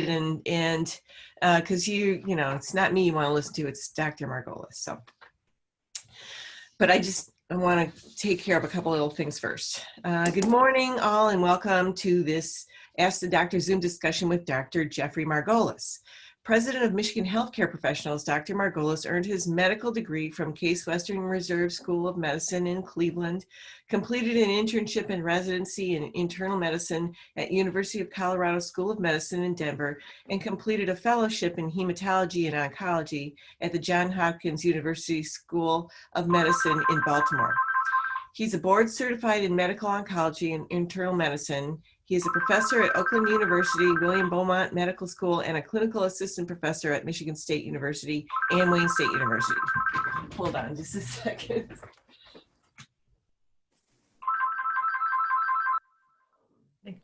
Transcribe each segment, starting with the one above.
and because you know, it's not me you want to listen to, it's Dr. Margolis. So, but I want to take care of a couple little things first. Good morning, all, and welcome to this Ask the Doctor Zoom discussion with Dr. Jeffrey Margolis. President of Michigan Healthcare Professionals, Dr. Margolis earned his medical degree from Case Western Reserve School of Medicine in Cleveland, completed an internship and residency in internal medicine at University of Colorado School of Medicine in Denver, and completed a fellowship in hematology and oncology at the Johns Hopkins University School of Medicine in Baltimore. He's a board certified in medical oncology and internal medicine. He is a professor at Oakland University, William Beaumont Medical School, and a clinical assistant professor at Michigan State University and Wayne State University. Hold on just a second. I'm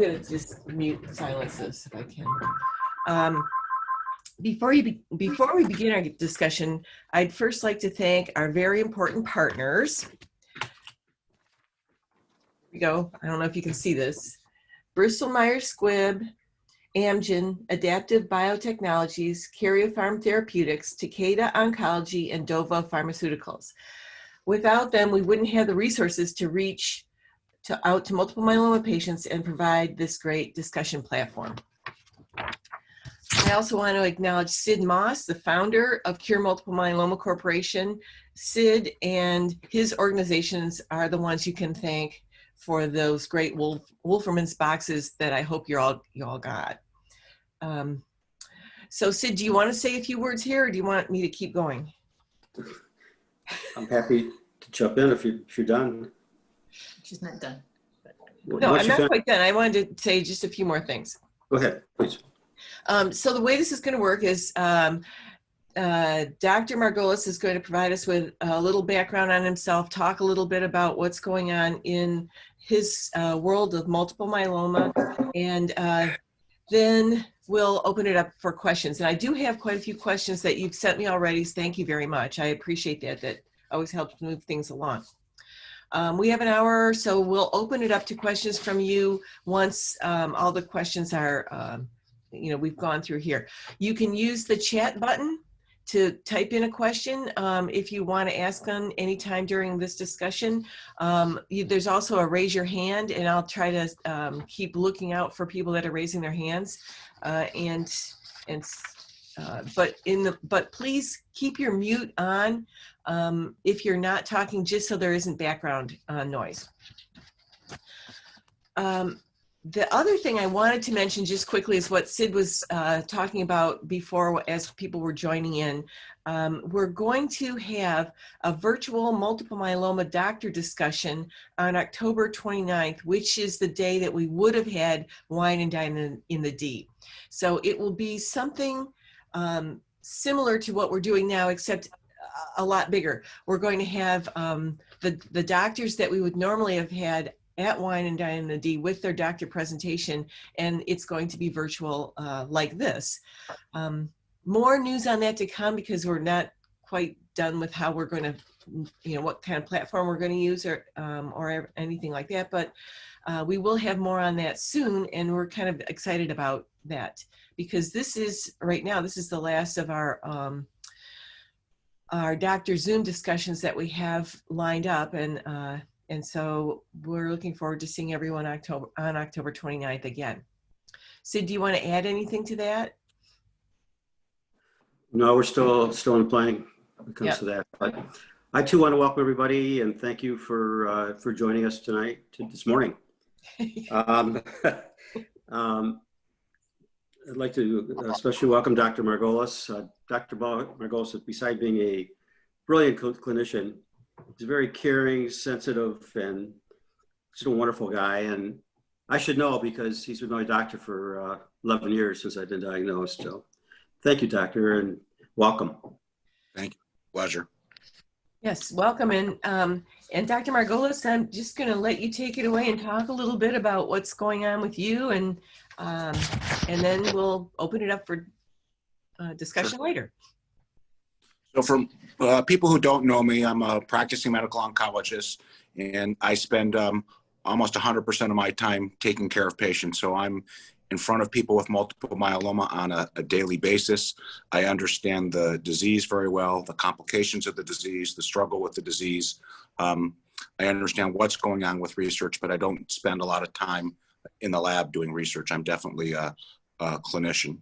going to just mute silences if I can. Before we begin our discussion, I'd first like to thank our very important partners. Here we go. I don't know if you can see this. Bristol Myers Squibb, Amgen, Adaptive Biotechnologies, Karyopharm Therapeutics, Takeda Oncology, and Dova Pharmaceuticals. Without them, we wouldn't have the resources to reach out to multiple myeloma patients and provide this great discussion platform. I also want to acknowledge Sid Moss, the founder of Cure Multiple Myeloma Corporation. Sid and his organizations are the ones you can thank for those great Wolferman's boxes that I hope you all got. So Sid, do you want to say a few words here, or do you want me to keep going? I'm happy to jump in if you're done. She's not done. No, I'm not quite done. I wanted to say just a few more things. Go ahead, please. So the way this is going to work is Dr. Margolis is going to provide us with a little background on himself, talk a little bit about what's going on in his world of multiple myeloma, and then we'll open it up for questions. And I do have quite a few questions that you've sent me already, so thank you very much. I appreciate that. That always helps move things along. We have an hour, so we'll open it up to questions from you once all the questions are we've gone through here. You can use the chat button to type in a question if you want to ask them anytime during this discussion. There's also a raise your hand, and I'll try to keep looking out for people that are raising their hands. But please keep your mute on if you're not talking, just so there isn't background noise. The other thing I wanted to mention just quickly is what Sid was talking about before as people were joining in. We're going to have a virtual multiple myeloma doctor discussion on October 29th, which is the day that we would have had wine and dine in the D. So it will be something similar to what we're doing now, except a lot bigger. We're going to have the doctors that we would normally have had at Wine and Dine in the D with their doctor presentation, and it's going to be virtual like this. More news on that to come, because we're not quite done with how we're going to, what kind of platform we're going to use or anything like that, but we will have more on that soon, and we're kind of excited about that, because this is, right now, this is the last of our Dr. Zoom discussions that we have lined up, and so we're looking forward to seeing everyone on October 29th again. Sid, do you want to add anything to that? No, we're still in planning when it comes to that. But I too want to welcome everybody and thank you for joining us this morning. I'd like to especially welcome Dr. Margolis. Dr. Margolis, besides being a brilliant clinician, he's very caring, sensitive, and just a wonderful guy. And I should know, because he's been my doctor for 11 years since I've been diagnosed. So thank you, doctor, and welcome. Thank you. Pleasure. Yes, welcome. And Dr. Margolis, I'm just going to let you take it away and talk a little bit about what's going on with you, and then we'll open it up for discussion later. So for people who don't know me, I'm a practicing medical oncologist, and I spend almost 100% of my time taking care of patients. So I'm in front of people with multiple myeloma on a daily basis. I understand the disease very well, the complications of the disease, the struggle with the disease. I understand what's going on with research, but I don't spend a lot of time in the lab doing research. I'm definitely a clinician.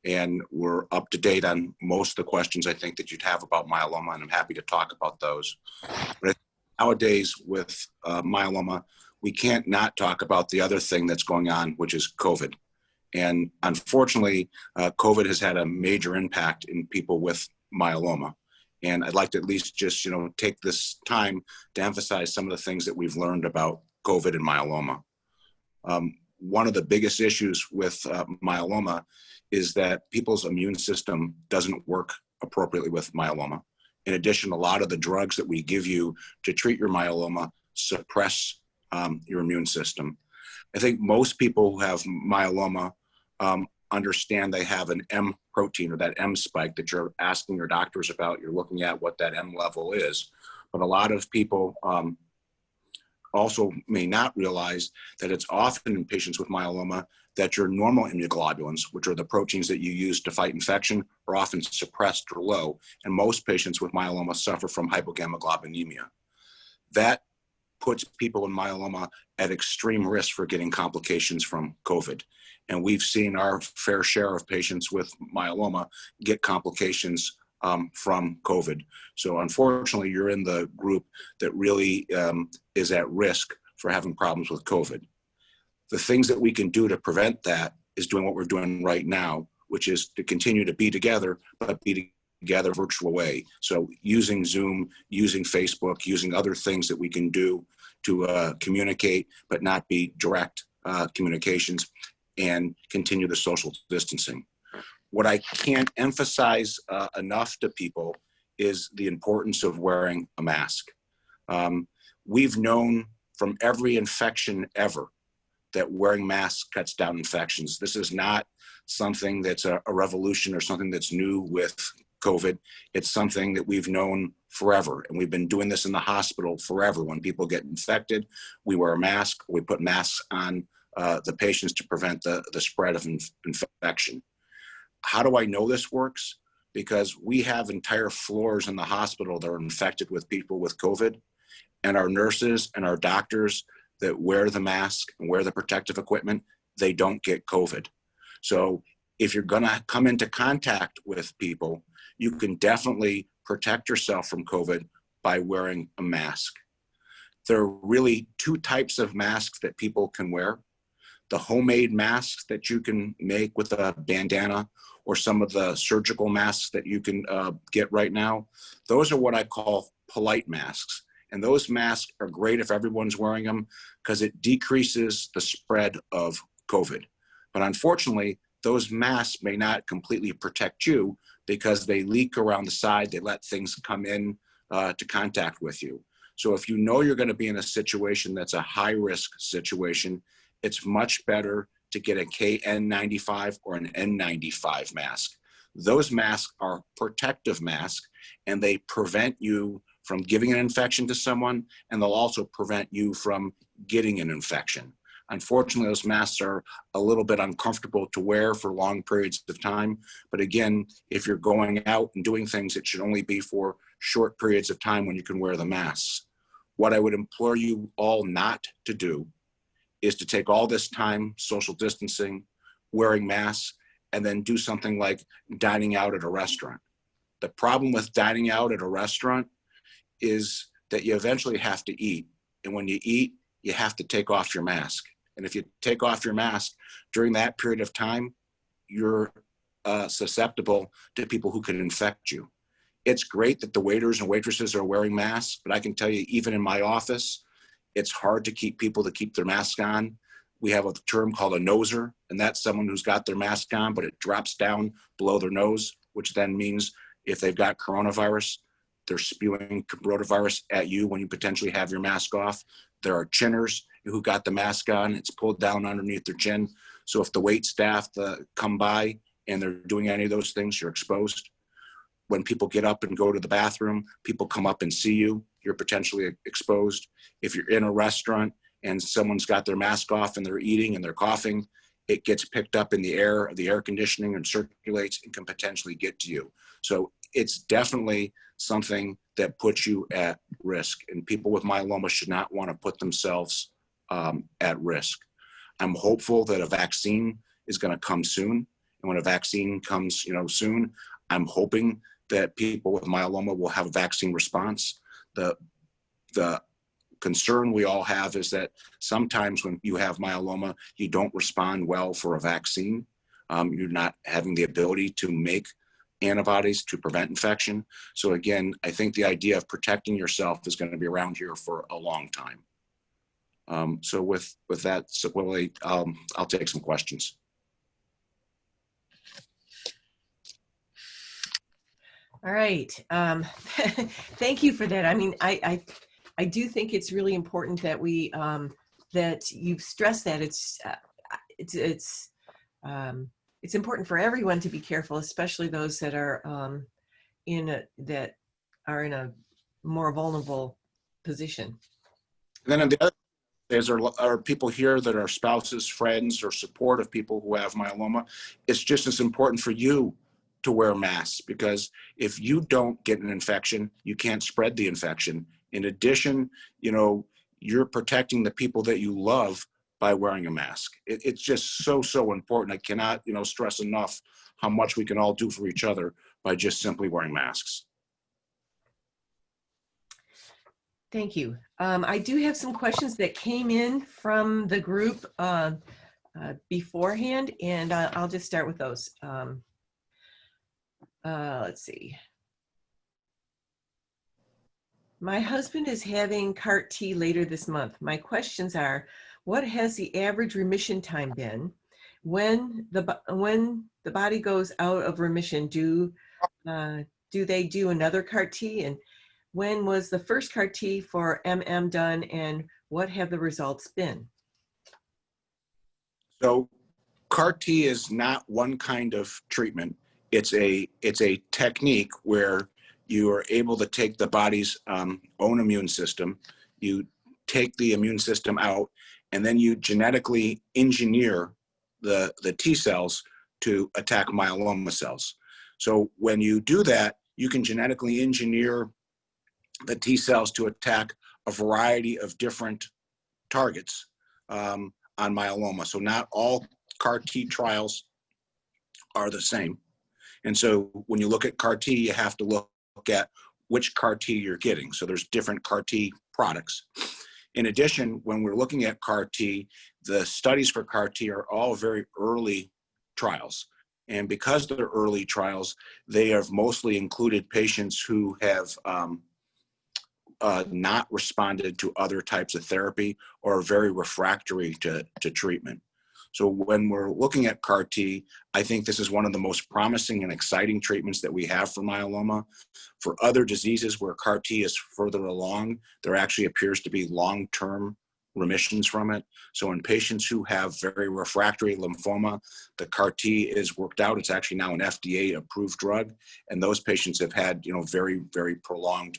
And we're up to date on most of the questions I think that you'd have about myeloma, and I'm happy to talk about those. But nowadays with myeloma, we can't not talk about the other thing that's going on, which is COVID. And unfortunately, COVID has had a major impact in people with myeloma. And I'd like to at least just, take this time to emphasize some of the things that we've learned about COVID and myeloma. One of the biggest issues with myeloma is that people's immune system doesn't work appropriately with myeloma. In addition, a lot of the drugs that we give you to treat your myeloma suppress your immune system. I think most people who have myeloma understand they have an M protein, or that M spike that you're asking your doctors about. You're looking at what that M level is. But a lot of people also may not realize that it's often in patients with myeloma that your normal immunoglobulins, which are the proteins that you use to fight infection, are often suppressed or low. And most patients with myeloma suffer from hypogammaglobulinemia. That puts people in myeloma at extreme risk for getting complications from COVID. And we've seen our fair share of patients with myeloma get complications from COVID. So unfortunately, you're in the group that really is at risk for having problems with COVID. The things that we can do to prevent that is doing what we're doing right now, which is to continue to be together, but be together virtual way. So using Zoom, using Facebook, using other things that we can do to communicate, but not be direct communications, and continue the social distancing. What I can't emphasize enough to people is the importance of wearing a mask. We've known from every infection ever that wearing masks cuts down infections. This is not something that's a revolution or something that's new with COVID. It's something that we've known forever. And we've been doing this in the hospital forever. When people get infected, we wear a mask. We put masks on the patients to prevent the spread of infection. How do I know this works? Because we have entire floors in the hospital that are infected with people with COVID, and our nurses and our doctors that wear the mask and wear the protective equipment, they don't get COVID. So if you're gonna come into contact with people, you can definitely protect yourself from COVID by wearing a mask. There are really two types of masks that people can wear. The homemade masks that you can make with a bandana, or some of the surgical masks that you can get right now. Those are what I call polite masks. And those masks are great if everyone's wearing them because it decreases the spread of COVID. But unfortunately, those masks may not completely protect you because they leak around the side. They let things come in to contact with you. So if you know you're going to be in a situation that's a high risk situation, it's much better to get a KN95 or an N95 mask. Those masks are protective masks, and they prevent you from giving an infection to someone, and they'll also prevent you from getting an infection. Unfortunately, those masks are a little bit uncomfortable to wear for long periods of time. But again, if you're going out and doing things, it should only be for short periods of time when you can wear the masks. What I would implore you all not to do is to take all this time, social distancing, wearing masks, and then do something like dining out at a restaurant. The problem with dining out at a restaurant is that you eventually have to eat. And when you eat, you have to take off your mask. And if you take off your mask during that period of time, you're susceptible to people who can infect you. It's great that the waiters and waitresses are wearing masks, but I can tell you, even in my office, it's hard to keep people to keep their masks on. We have a term called a noser, and that's someone who's got their mask on, but it drops down below their nose, which then means if they've got coronavirus, they're spewing coronavirus at you when you potentially have your mask off. There are chinners who got the mask on, it's pulled down underneath their chin. So if the wait staff come by and they're doing any of those things, you're exposed. When people get up and go to the bathroom, people come up and see you, you're potentially exposed. If you're in a restaurant and someone's got their mask off and they're eating and they're coughing, it gets picked up in the air conditioning, and circulates and can potentially get to you. So it's definitely something that puts you at risk, and people with myeloma should not want to put themselves at risk. I'm hopeful that a vaccine is going to come soon. And when a vaccine comes, soon, I'm hoping that people with myeloma will have a vaccine response. The concern we all have is that sometimes when you have myeloma, you don't respond well for a vaccine. You're not having the ability to make antibodies to prevent infection. So again, I think the idea of protecting yourself is going to be around here for a long time. So with that, so Willie, I'll take some questions. All right. Thank you for that. I mean, I do think it's really important that we that you've stressed that it's important for everyone to be careful, especially those that are in a more vulnerable position. And then on the other is are people here that are spouses, friends, or support of people who have myeloma. It's just as important for you to wear masks, because if you don't get an infection, you can't spread the infection. In addition, you're protecting the people that you love by wearing a mask. It's just so important. I cannot, stress enough how much we can all do for each other by just simply wearing masks. Thank you. I do have some questions that came in from the group beforehand, and I'll just start with those. Let's see. My husband is having CAR-T later this month. My questions are, what has the average remission time been? When the body goes out of remission, do they do another CAR-T? And when was the first CAR-T for MM done, and what have the results been? So CAR-T is not one kind of treatment. It's a technique where you are able to take the body's own immune system, you take the immune system out, and then you genetically engineer the T cells to attack myeloma cells. So when you do that, you can genetically engineer the T cells to attack a variety of different targets on myeloma. So not all CAR-T trials are the same. And so when you look at CAR-T, you have to look at which CAR-T you're getting. So there's different CAR-T products. In addition, when we're looking at CAR-T, the studies for CAR-T are all very early trials. And because they're early trials, they have mostly included patients who have not responded to other types of therapy or are very refractory to treatment. So when we're looking at CAR-T, I think this is one of the most promising and exciting treatments that we have for myeloma. For other diseases where CAR-T is further along, there actually appears to be long-term remissions from it. So in patients who have very refractory lymphoma, the CAR-T is worked out. It's actually now an FDA-approved drug, and those patients have had, very, very prolonged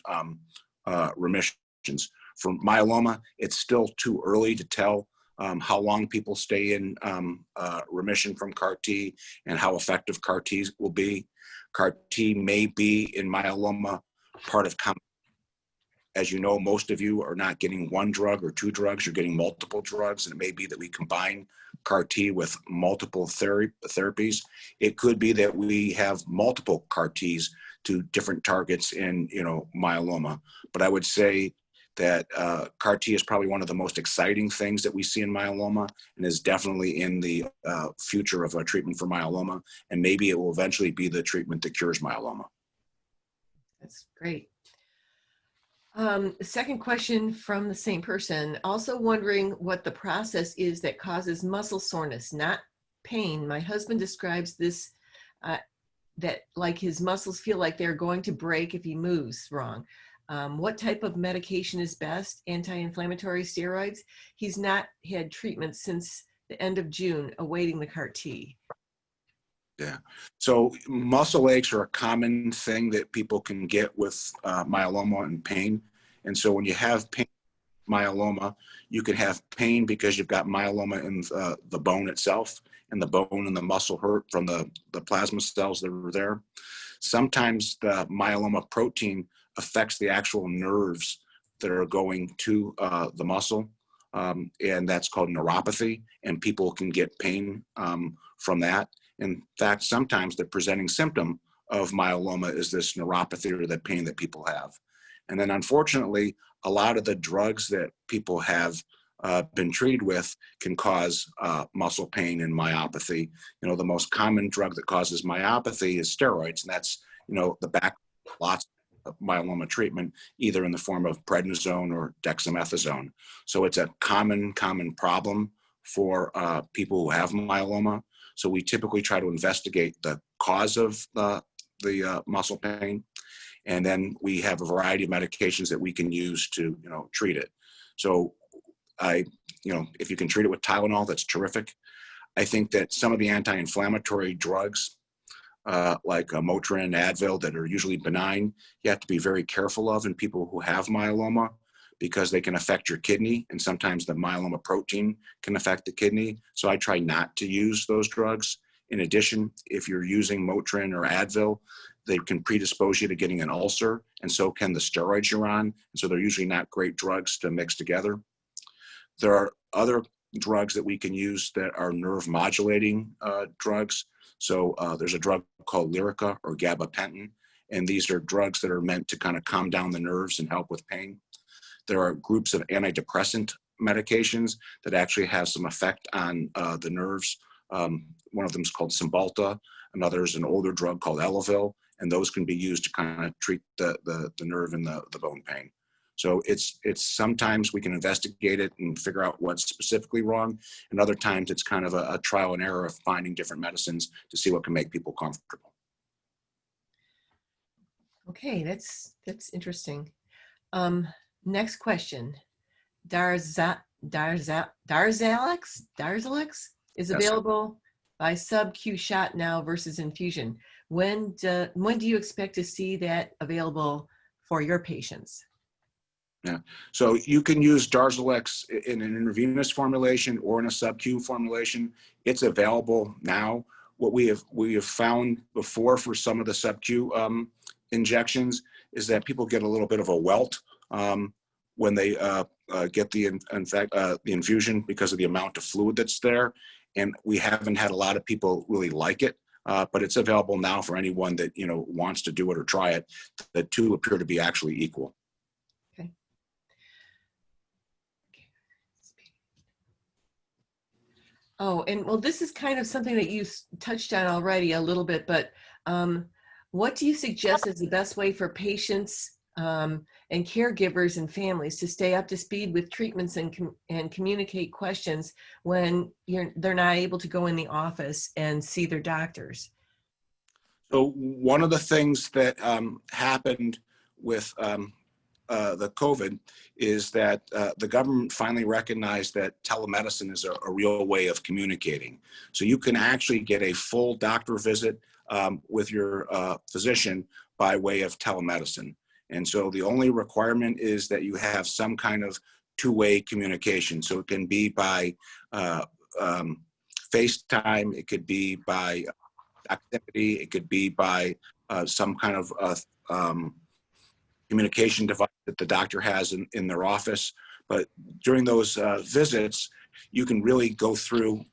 remissions. For myeloma, it's still too early to tell how long people stay in remission from CAR-T and how effective CAR-T will be. CAR-T may be in myeloma part of as you know, most of you are not getting one drug or two drugs, you're getting multiple drugs, and it may be that we combine CAR-T with multiple therapies. It could be that we have multiple CAR-Ts to different targets in myeloma. But I would say that CAR-T is probably one of the most exciting things that we see in myeloma, and is definitely in the future of a treatment for myeloma, and maybe it will eventually be the treatment that cures myeloma. That's great. Second question from the same person, also wondering what the process is that causes muscle soreness, not pain. My husband describes this, that like his muscles feel like they're going to break if he moves wrong. What type of medication is best? Anti-inflammatory steroids? He's not had treatment since the end of June, awaiting the CAR-T. Yeah. So muscle aches are a common thing that people can get with myeloma and pain. And so when you have pain, myeloma, you can have pain because you've got myeloma in the bone itself. and the bone and the muscle hurt from the plasma cells that were there. Sometimes the myeloma protein affects the actual nerves that are going to the muscle, and that's called neuropathy, and people can get pain from that. In fact, sometimes the presenting symptom of myeloma is this neuropathy or the pain that people have. And then unfortunately, a lot of the drugs that people have been treated with can cause muscle pain and myopathy. You know, the most common drug that causes myopathy is steroids, and that's, you know, the back lots of myeloma treatment, either in the form of prednisone or dexamethasone. So it's a common problem for people who have myeloma. So we typically try to investigate the cause of the muscle pain, and then we have a variety of medications that we can use to, you know, treat it. So if you can treat it with Tylenol, that's terrific. I think that some of the anti-inflammatory drugs, like Motrin and Advil, that are usually benign, you have to be very careful of in people who have myeloma, because they can affect your kidney, and sometimes the myeloma protein can affect the kidney. So I try not to use those drugs. In addition, if you're using Motrin or Advil, they can predispose you to getting an ulcer, and so can the steroids you're on. And so they're usually not great drugs to mix together. There are other drugs that we can use that are nerve modulating drugs. So there's a drug called Lyrica or gabapentin, and these are drugs that are meant to kind of calm down the nerves and help with pain. There are groups of antidepressant medications that actually have some effect on the nerves. One of them is called Cymbalta. Another is an older drug called Elavil, and those can be used to kind of treat the nerve and the bone pain. So it's sometimes we can investigate it and figure out what's specifically wrong, and other times it's kind of a trial and error of finding different medicines to see what can make people comfortable. Okay, that's interesting. Next question. Darzalex is available by sub-Q shot now versus infusion. When do you expect to see that available for your patients? Yeah, so you can use Darzalex in an intravenous formulation or in a sub-Q formulation. It's available now. What we have found before for some of the sub-Q injections is that people get a little bit of a welt when they get the infusion because of the amount of fluid that's there. And we haven't had a lot of people really like it, but it's available now for anyone that, you know, wants to do it or try it. The two appear to be actually equal. Okay. Oh, and well, this is kind of something that you touched on already a little bit, but what do you suggest is the best way for patients and caregivers and families to stay up to speed with treatments and communicate questions when they're not able to go in the office and see their doctors? So one of the things that happened with the COVID is that the government finally recognized that telemedicine is a real way of communicating. So you can actually get a full doctor visit with your physician by way of telemedicine. And so the only requirement is that you have some kind of two-way communication. So it can be by FaceTime, it could be by activity, it could be by some kind of communication device that the doctor has in their office. But during those visits, you can really go through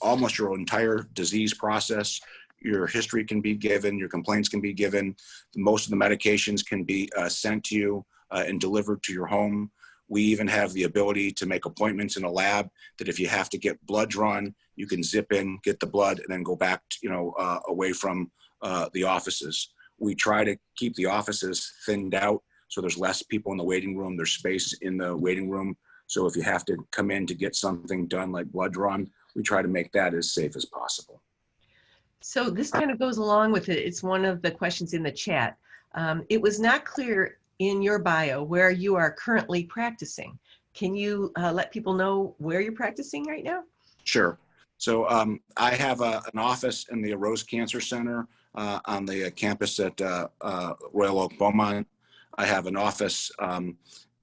almost your entire disease process. Your history can be given, your complaints can be given. Most of the medications can be sent to you and delivered to your home. We even have the ability to make appointments in a lab that if you have to get blood drawn, you can zip in, get the blood, and then go back, away from the offices. We try to keep the offices thinned out so there's less people in the waiting room. There's space in the waiting room. So if you have to come in to get something done like blood drawn, we try to make that as safe as possible. So this kind of goes along with it. It's one of the questions in the chat. It was not clear in your bio where you are currently practicing. Can you let people know where you're practicing right now? Sure. So I have an office in the Rose Cancer Center on the campus at Royal Oak Beaumont. I have an office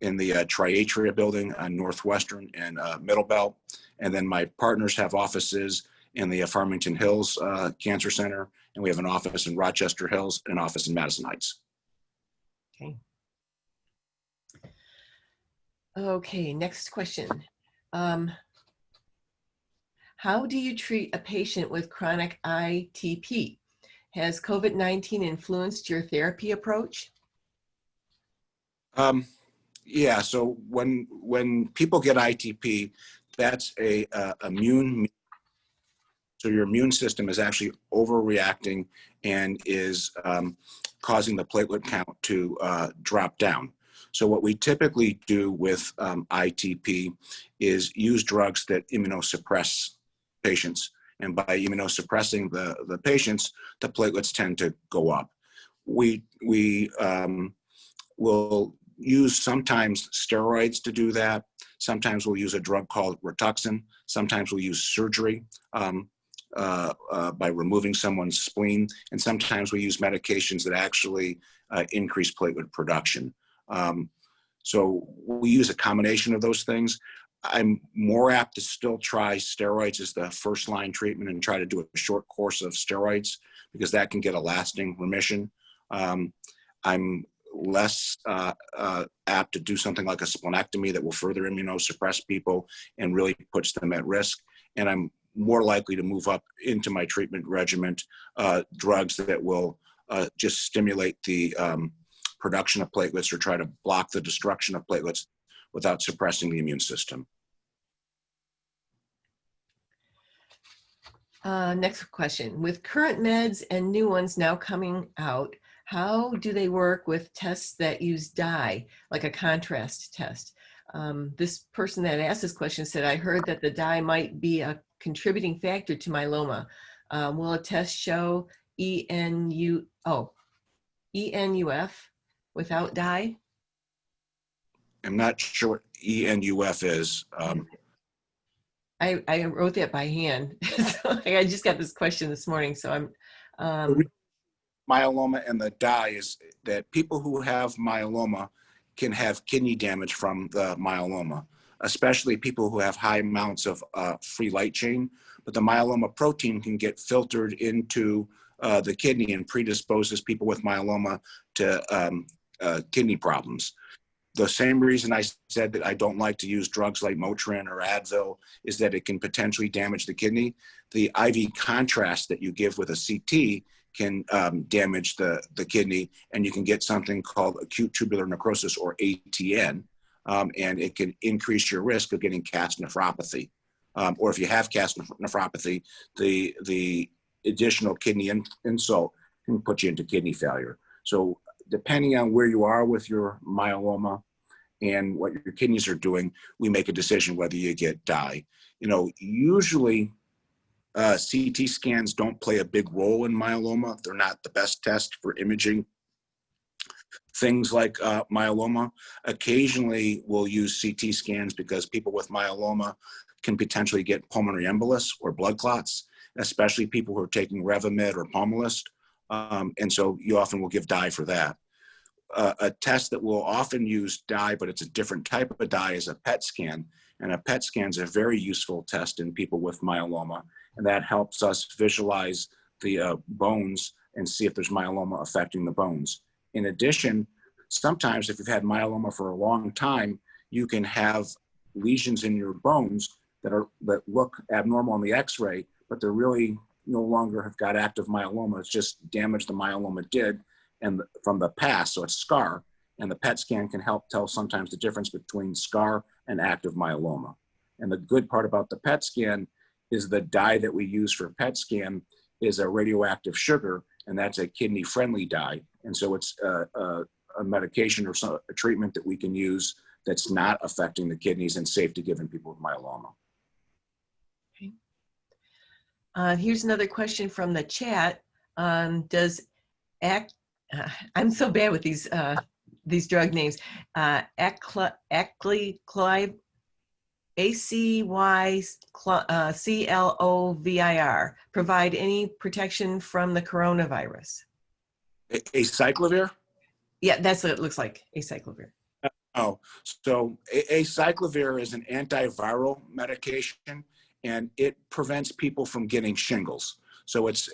in the Triatria building on Northwestern and Middle Belt. And then my partners have offices in the Farmington Hills Cancer Center, and we have an office in Rochester Hills and an office in Madison Heights. Okay. Okay, next question. How do you treat a patient with chronic ITP? Has COVID-19 influenced your therapy approach? Yeah, so when people get ITP, that's so your immune system is actually overreacting and is causing the platelet count to drop down. So what we typically do with ITP is use drugs that immunosuppress patients. And by immunosuppressing the patients, the platelets tend to go up. We will use sometimes steroids to do that. Sometimes we'll use a drug called Rituxan. Sometimes we'll use surgery by removing someone's spleen. And sometimes we use medications that actually increase platelet production. So we use a combination of those things. I'm more apt to still try steroids as the first line treatment and try to do a short course of steroids because that can get a lasting remission. I'm less apt to do something like a splenectomy that will further immunosuppress people and really puts them at risk. And I'm more likely to move up into my treatment regimen drugs that will just stimulate the production of platelets or try to block the destruction of platelets without suppressing the immune system. Next question. With current meds and new ones now coming out, how do they work with tests that use dye, like a contrast test? This person that asked this question said, I heard that the dye might be a contributing factor to myeloma. Will a test show ENUF without dye? I'm not sure what ENUF is. I wrote that by hand. So I just got this question this morning, so I'm Myeloma and the dye is that people who have myeloma can have kidney damage from the myeloma, especially people who have high amounts of free light chain. But the myeloma protein can get filtered into the kidney and predisposes people with myeloma to kidney problems. The same reason I said that I don't like to use drugs like Motrin or Advil is that it can potentially damage the kidney. The IV contrast that you give with a CT can damage the kidney, and you can get something called acute tubular necrosis, or ATN, and it can increase your risk of getting cast nephropathy. Or if you have cast nephropathy, the additional kidney insult can put you into kidney failure. So depending on where you are with your myeloma and what your kidneys are doing, we make a decision whether you get dye. Usually CT scans don't play a big role in myeloma. They're not the best test for imaging things like myeloma. Occasionally we'll use CT scans because people with myeloma can potentially get pulmonary embolus or blood clots, especially people who are taking Revlimid or Pomalyst. And so you often will give dye for that. A test that will often use dye, but it's a different type of dye, is a PET scan. And a PET scan is a very useful test in people with myeloma. And that helps us visualize the bones and see if there's myeloma affecting the bones. In addition, sometimes if you've had myeloma for a long time, you can have lesions in your bones that look abnormal on the x-ray, but they're really no longer have got active myeloma. It's just damage the myeloma did and from the past, so it's scar. And the PET scan can help tell sometimes the difference between scar and active myeloma. And the good part about the PET scan is the dye that we use for PET scan is a radioactive sugar, and that's a kidney-friendly dye. And so it's a medication or a treatment that we can use that's not affecting the kidneys and safe to give in people with myeloma. Okay. Here's another question from the chat. I'm so bad with these drug names. Aclyclovir, ACYCLOVIR, provide any protection from the coronavirus? Acyclovir? Yeah, that's what it looks like, acyclovir. Oh, so acyclovir is an antiviral medication, and it prevents people from getting shingles. So it's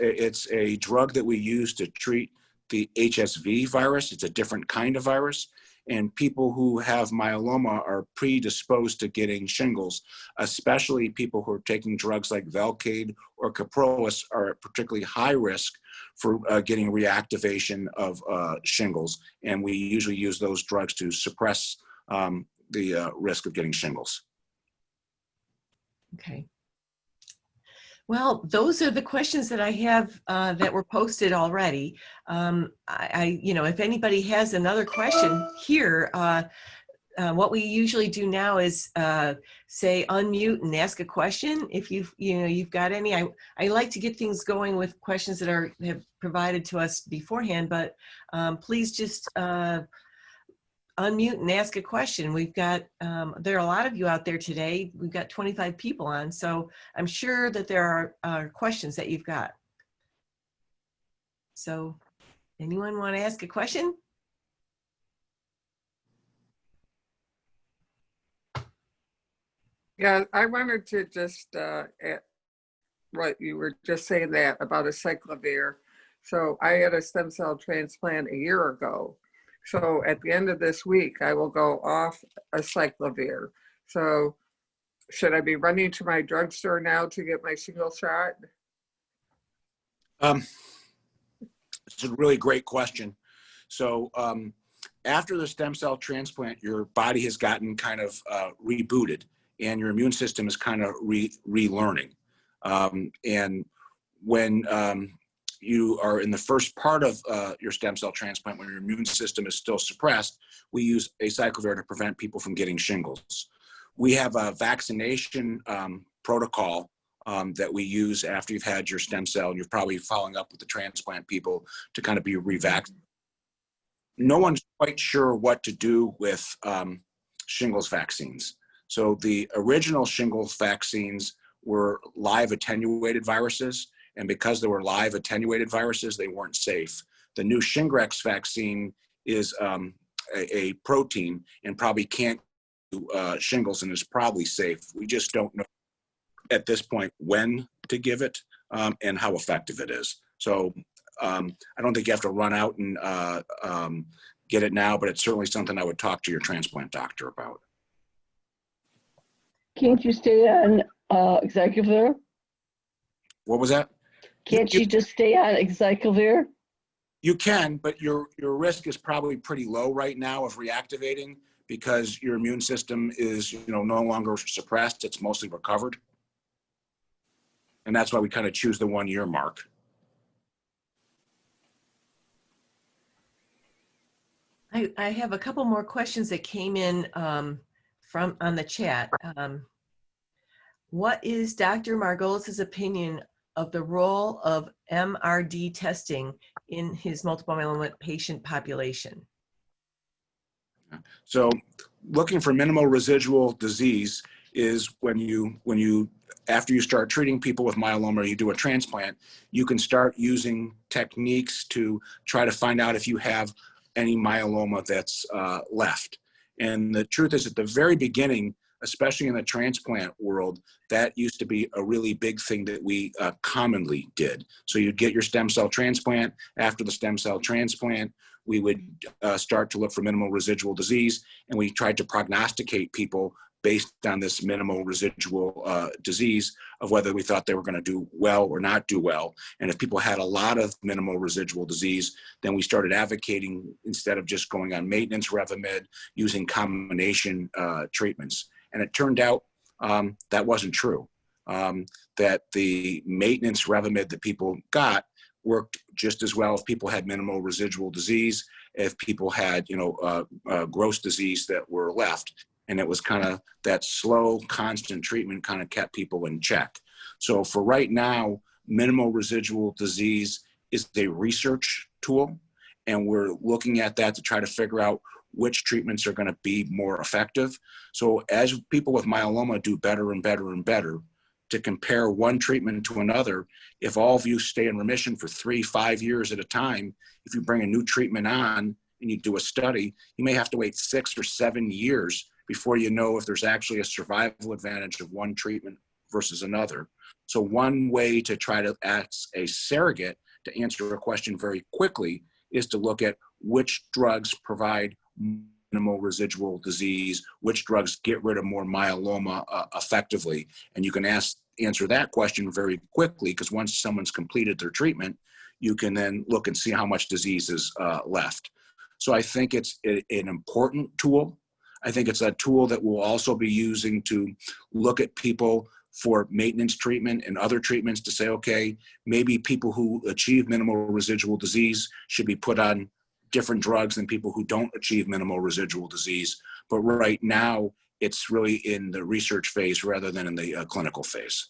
a drug that we use to treat the HSV virus. It's a different kind of virus. And people who have myeloma are predisposed to getting shingles, especially people who are taking drugs like Velcade or Caprolis are at particularly high risk for getting reactivation of shingles. And we usually use those drugs to suppress the risk of getting shingles. Okay. Well, those are the questions that I have that were posted already. If anybody has another question here, what we usually do now is say unmute and ask a question. If you've got any, I like to get things going with questions that have provided to us beforehand, but please just unmute and ask a question. We've got, there are a lot of you out there today. We've got 25 people on, so I'm sure that there are questions that you've got. So anyone want to ask a question? Yeah, I wanted to just what you were just saying that about acyclovir. So I had a stem cell transplant a year ago. So at the end of this week, I will go off acyclovir. So should I be running to my drugstore now to get my single shot? It's a really great question. So after the stem cell transplant, your body has gotten kind of rebooted and your immune system is kind of relearning. And when you are in the first part of your stem cell transplant, when your immune system is still suppressed, we use acyclovir to prevent people from getting shingles. We have a vaccination protocol that we use after you've had your stem cell, and you're probably following up with the transplant people to kind of be revaccinated. No one's quite sure what to do with shingles vaccines. So the original shingles vaccines were live attenuated viruses. And because they were live attenuated viruses, they weren't safe. The new Shingrix vaccine is a protein and probably can't do shingles and is probably safe. We just don't know at this point when to give it and how effective it is. So I don't think you have to run out and get it now, but it's certainly something I would talk to your transplant doctor about. Can't you stay on acyclovir? What was that? Can't you just stay on acyclovir? You can, but your risk is probably pretty low right now of reactivating because your immune system is no longer suppressed. It's mostly recovered. And that's why we kind of choose the 1 year mark. I have a couple more questions that came in from on the chat. What is Dr. Margolis' opinion of the role of MRD testing in his multiple myeloma patient population? So looking for minimal residual disease is when you after you start treating people with myeloma or you do a transplant, you can start using techniques to try to find out if you have any myeloma that's left. And the truth is, at the very beginning, especially in the transplant world, that used to be a really big thing that we commonly did. So you'd get your stem cell transplant. After the stem cell transplant, we would start to look for minimal residual disease, and we tried to prognosticate people based on this minimal residual disease of whether we thought they were going to do well or not do well. And if people had a lot of minimal residual disease, then we started advocating, instead of just going on maintenance Revlimid, using combination treatments. And it turned out that wasn't true, that the maintenance Revlimid that people got worked just as well if people had minimal residual disease, if people had, gross disease that were left. And it was kind of that slow, constant treatment kind of kept people in check. So for right now, minimal residual disease is a research tool. And we're looking at that to try to figure out which treatments are going to be more effective. So as people with myeloma do better and better and better, to compare one treatment to another, if all of you stay in remission for 3-5 years at a time, if you bring a new treatment on and you do a study, you may have to wait 6 or 7 years before you know if there's actually a survival advantage of one treatment versus another. So one way to try to ask a surrogate to answer a question very quickly is to look at which drugs provide minimal residual disease, which drugs get rid of more myeloma effectively. And you can answer that question very quickly, because once someone's completed their treatment, you can then look and see how much disease is left. So I think it's an important tool. I think it's a tool that we'll also be using to look at people for maintenance treatment and other treatments to say, okay, maybe people who achieve minimal residual disease should be put on different drugs than people who don't achieve minimal residual disease. But right now, it's really in the research phase rather than in the clinical phase.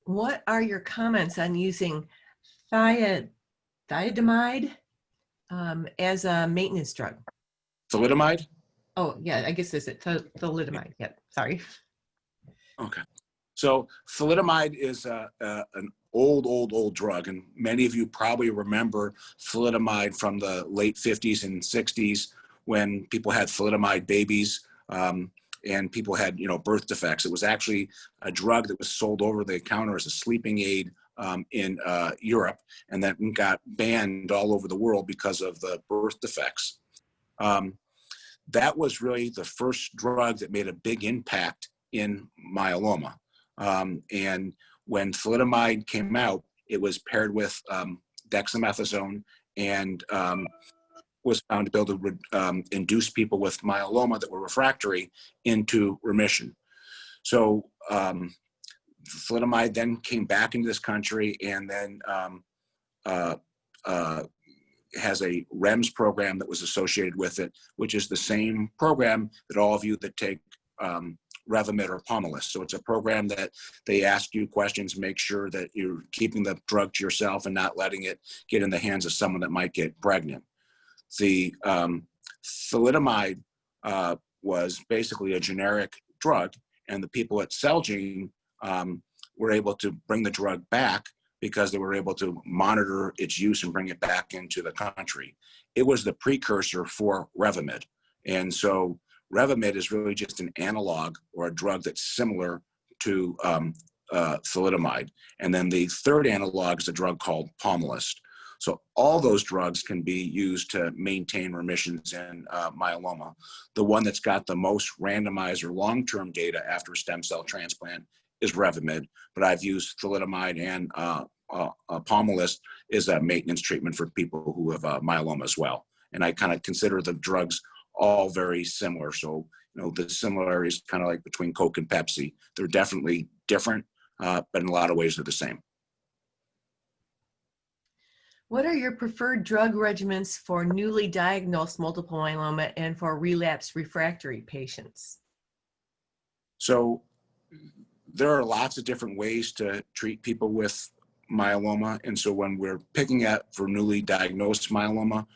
What are your comments on using thalidomide as a maintenance drug? Thalidomide? Oh, yeah, I guess this is thalidomide. Yeah, sorry. Okay. So thalidomide is an old drug, and many of you probably remember thalidomide from the late 50s and 60s when people had thalidomide babies and people had, birth defects. It was actually a drug that was sold over the counter as a sleeping aid in Europe, and then got banned all over the world because of the birth defects. That was really the first drug that made a big impact in myeloma. And when thalidomide came out, it was paired with dexamethasone and was found to be able to induce people with myeloma that were refractory into remission. So thalidomide then came back into this country, and then has a REMS program that was associated with it, which is the same program that all of you that take Revlimid or Pomalyst. So it's a program that they ask you questions, make sure that you're keeping the drug to yourself and not letting it get in the hands of someone that might get pregnant. The thalidomide was basically a generic drug, and the people at Celgene were able to bring the drug back because they were able to monitor its use and bring it back into the country. It was the precursor for Revlimid. And so Revlimid is really just an analog or a drug that's similar to thalidomide. And then the third analog is a drug called Pomalyst. So all those drugs can be used to maintain remissions in myeloma. The one that's got the most randomized or long-term data after stem cell transplant is Revlimid, but I've used thalidomide and Pomalyst as a maintenance treatment for people who have myeloma as well. And I kind of consider the drugs all very similar. So, the similarities kind of like between Coke and Pepsi. They're definitely different, but in a lot of ways they're the same. What are your preferred drug regimens for newly diagnosed multiple myeloma and for relapsed refractory patients? So there are lots of different ways to treat people with myeloma. And so when we're picking at for newly diagnosed myeloma,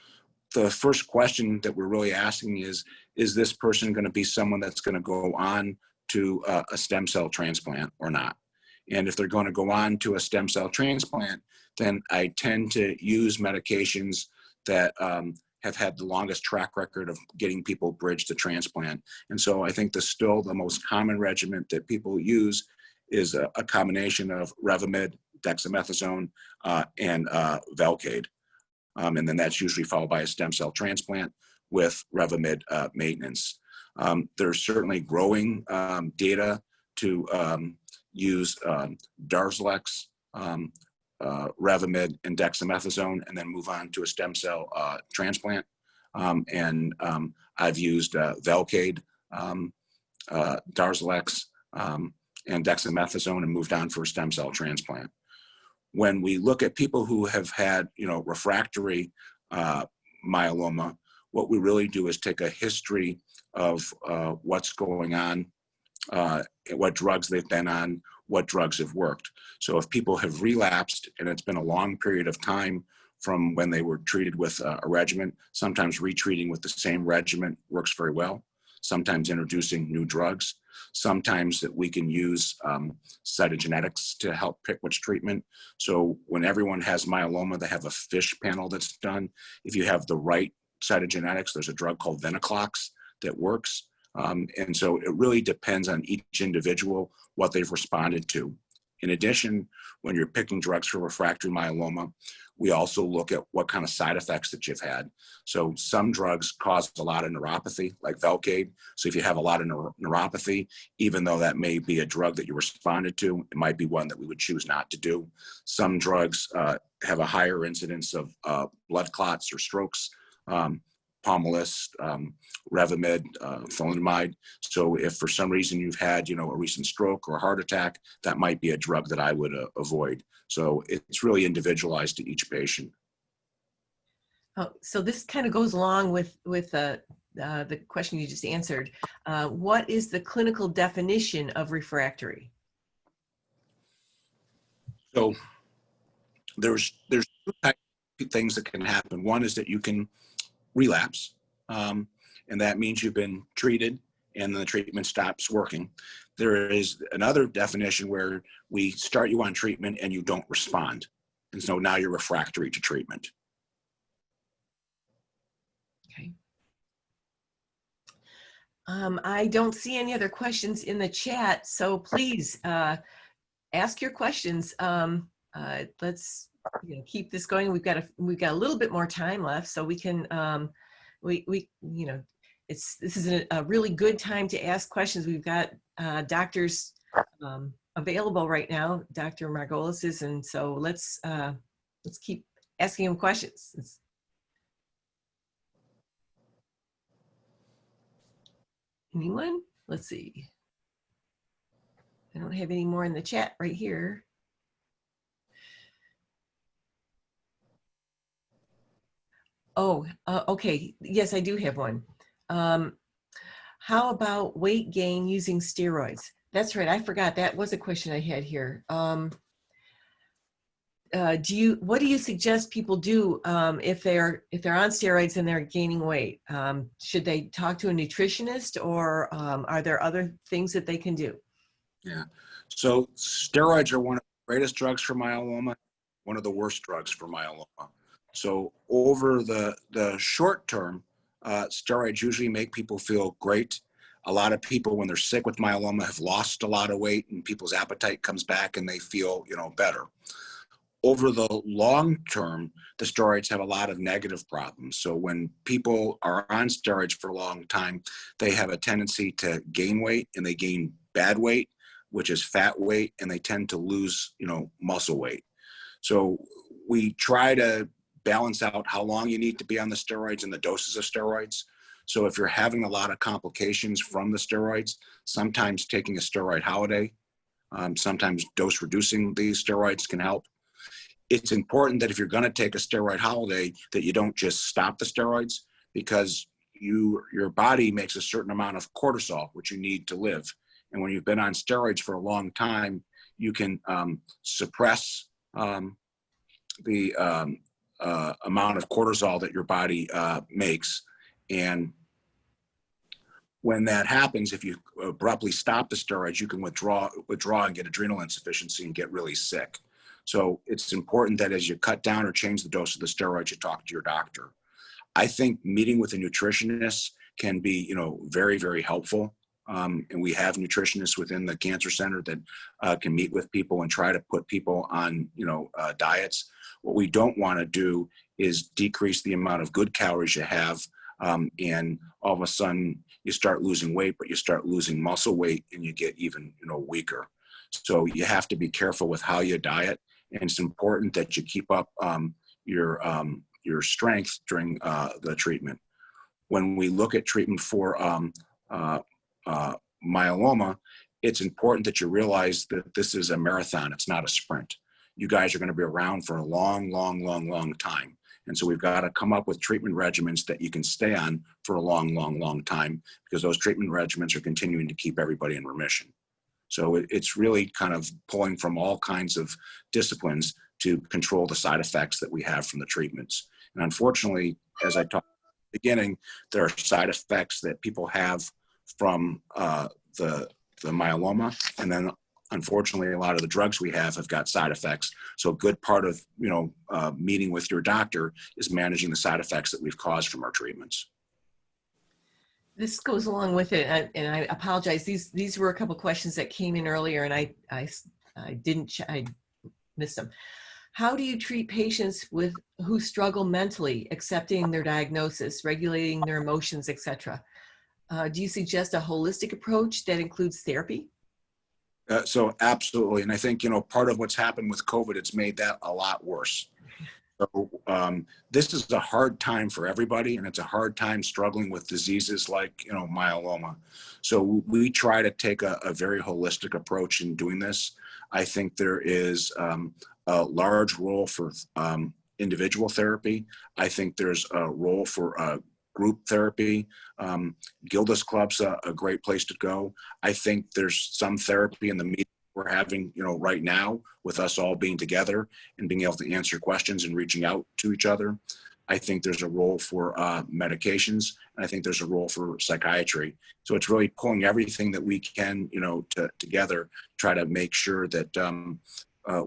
the first question that we're really asking is this person going to be someone that's going to go on to a stem cell transplant or not? And if they're going to go on to a stem cell transplant, then I tend to use medications that have had the longest track record of getting people bridged to transplant. And so I think still the most common regimen that people use is a combination of Revlimid, dexamethasone, and Velcade. And then that's usually followed by a stem cell transplant with Revlimid maintenance. There's certainly growing data to use Darzalex, Revlimid, and dexamethasone, and then move on to a stem cell transplant. And I've used Velcade, Darzalex, and dexamethasone, and moved on for a stem cell transplant. When we look at people who have had, refractory myeloma, what we really do is take a history of what's going on, what drugs they've been on, what drugs have worked. So if people have relapsed and it's been a long period of time from when they were treated with a regimen, sometimes retreating with the same regimen works very well. Sometimes introducing new drugs. Sometimes that we can use cytogenetics to help pick which treatment. So when everyone has myeloma, they have a FISH panel that's done. If you have the right cytogenetics, there's a drug called venetoclax that works. And so it really depends on each individual, what they've responded to. In addition, when you're picking drugs for refractory myeloma, we also look at what kind of side effects that you've had. So some drugs cause a lot of neuropathy, like Velcade. So if you have a lot of neuropathy, even though that may be a drug that you responded to, it might be one that we would choose not to do. Some drugs have a higher incidence of blood clots or strokes. Pomalyst, Revlimid, thalidomide. So if for some reason you've had, a recent stroke or a heart attack, that might be a drug that I would avoid. So it's really individualized to each patient. Oh, so this kind of goes along with the question you just answered. What is the clinical definition of refractory? So there's two types of things that can happen. One is that you can relapse, and that means you've been treated and the treatment stops working. There is another definition where we start you on treatment and you don't respond. And so now you're refractory to treatment. Okay. I don't see any other questions in the chat, so please ask your questions. Let's keep this going. We've got a little bit more time left, so we can this is a really good time to ask questions. We've got doctors available right now, Dr. Margolis is, and so let's keep asking him questions. Anyone? Let's see. I don't have any more in the chat right here. Oh, okay. Yes, I do have one. How about weight gain using steroids? That's right. I forgot. That was a question I had here. What do you suggest people do if they're on steroids and they're gaining weight? Should they talk to a nutritionist, or are there other things that they can do? Yeah. So steroids are one of the greatest drugs for myeloma, one of the worst drugs for myeloma. So over the short term, steroids usually make people feel great. A lot of people, when they're sick with myeloma, have lost a lot of weight, and people's appetite comes back and they feel, better. Over the long term, the steroids have a lot of negative problems. So when people are on steroids for a long time, they have a tendency to gain weight, and they gain bad weight, which is fat weight, and they tend to lose, muscle weight. So we try to balance out how long you need to be on the steroids and the doses of steroids. So if you're having a lot of complications from the steroids, sometimes taking a steroid holiday, sometimes dose reducing these steroids can help. It's important that if you're going to take a steroid holiday, that you don't just stop the steroids, because your body makes a certain amount of cortisol, which you need to live. And when you've been on steroids for a long time, you can suppress the amount of cortisol that your body makes. And when that happens, if you abruptly stop the steroids, you can withdraw and get adrenal insufficiency and get really sick. So it's important that as you cut down or change the dose of the steroids, you talk to your doctor. I think meeting with a nutritionist can be, very, very helpful. And we have nutritionists within the cancer center that can meet with people and try to put people on, diets. What we don't want to do is decrease the amount of good calories you have, and all of a sudden you start losing weight, but you start losing muscle weight and you get even, weaker. So you have to be careful with how you diet, and it's important that you keep up your strength during the treatment. When we look at treatment for myeloma, it's important that you realize that this is a marathon. It's not a sprint. You guys are going to be around for a long, long, long, long time. And so we've got to come up with treatment regimens that you can stay on for a long, long, long time, because those treatment regimens are continuing to keep everybody in remission. So it's really kind of pulling from all kinds of disciplines to control the side effects that we have from the treatments. And unfortunately, as I talked at the beginning, there are side effects that people have from the myeloma, and then unfortunately a lot of the drugs we have got side effects. So a good part of meeting with your doctor is managing the side effects that we've caused from our treatments. this goes along with it, and I apologize. These were a couple questions that came in earlier, and I missed them. How do you treat patients who struggle mentally, accepting their diagnosis, regulating their emotions, etc.? Do you suggest a holistic approach that includes therapy? So absolutely. And I think, part of what's happened with COVID, it's made that a lot worse. So this is a hard time for everybody, and it's a hard time struggling with diseases like, myeloma. So we try to take a very holistic approach in doing this. I think there is a large role for individual therapy. I think there's a role for group therapy. Gilda's Club's a great place to go. I think there's some therapy in the meeting we're having, right now, with us all being together and being able to answer questions and reaching out to each other. I think there's a role for medications, and I think there's a role for psychiatry. So it's really pulling everything that we can, together, try to make sure that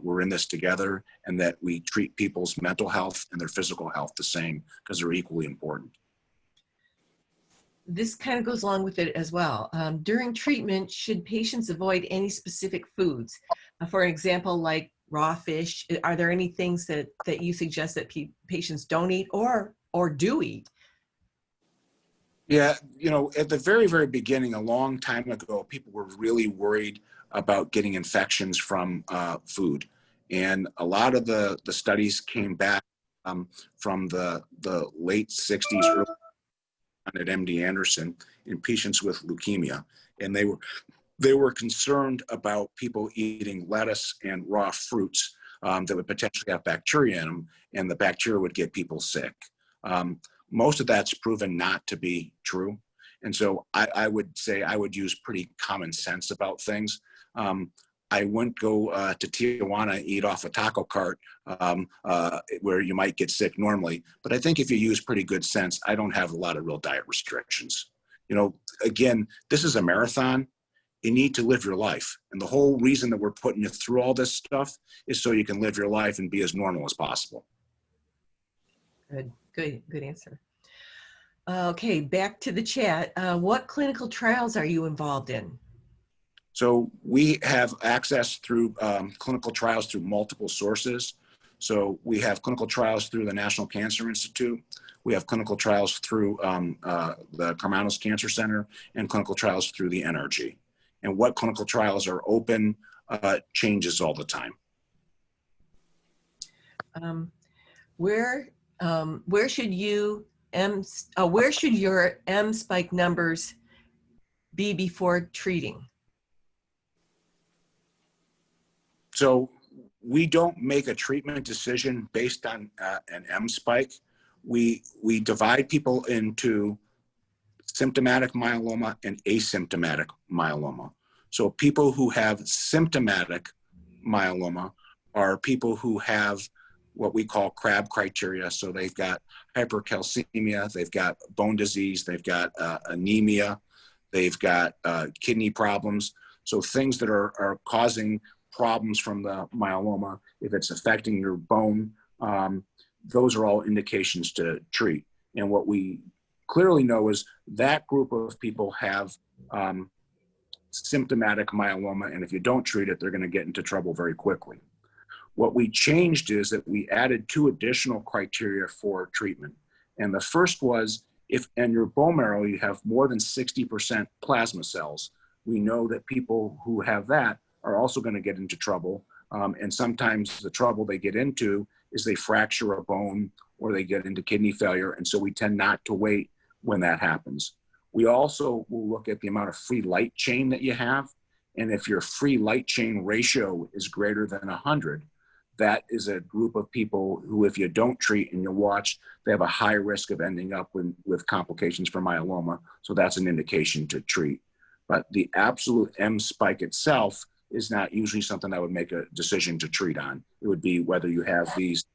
we're in this together and that we treat people's mental health and their physical health the same, because they're equally important. This kind of goes along with it as well. During treatment, should patients avoid any specific foods? For example, like raw fish. Are there any things that you suggest that patients don't eat or do eat? Yeah, at the very, very beginning, a long time ago, people were really worried about getting infections from food. And a lot of the studies came back from the late 60s, early at MD Anderson in patients with leukemia. And they were concerned about people eating lettuce and raw fruits that would potentially have bacteria in them, and the bacteria would get people sick. Most of that's proven not to be true. And so I would say I would use pretty common sense about things. I wouldn't go to Tijuana and eat off a taco cart where you might get sick normally. But I think if you use pretty good sense, I don't have a lot of real diet restrictions. Again, this is a marathon. You need to live your life. And the whole reason that we're putting you through all this stuff is so you can live your life and be as normal as possible. Good answer. Okay, back to the chat. What clinical trials are you involved in? So we have access through clinical trials through multiple sources. So we have clinical trials through the National Cancer Institute. We have clinical trials through the Carmanos Cancer Center, and clinical trials through the NRG. And what clinical trials are open changes all the time. Where should your M spike numbers be before treating? So we don't make a treatment decision based on an M spike. We divide people into symptomatic myeloma and asymptomatic myeloma. So people who have symptomatic myeloma are people who have what we call CRAB criteria. So they've got hypercalcemia, they've got bone disease, they've got anemia, they've got kidney problems. So things that are causing problems from the myeloma, if it's affecting your bone, those are all indications to treat. And what we clearly know is that group of people have symptomatic myeloma, and if you don't treat it, they're going to get into trouble very quickly. What we changed is that we added 2 additional criteria for treatment. And the first was, if in your bone marrow you have more than 60% plasma cells, we know that people who have that are also going to get into trouble. And sometimes the trouble they get into is they fracture a bone or they get into kidney failure. And so we tend not to wait when that happens. We also will look at the amount of free light chain that you have. And if your free light chain ratio is greater than 100, that is a group of people who, if you don't treat and you watch, they have a high risk of ending up with complications from myeloma. So that's an indication to treat. But the absolute M spike itself is not usually something I would make a decision to treat on. It would be whether you have these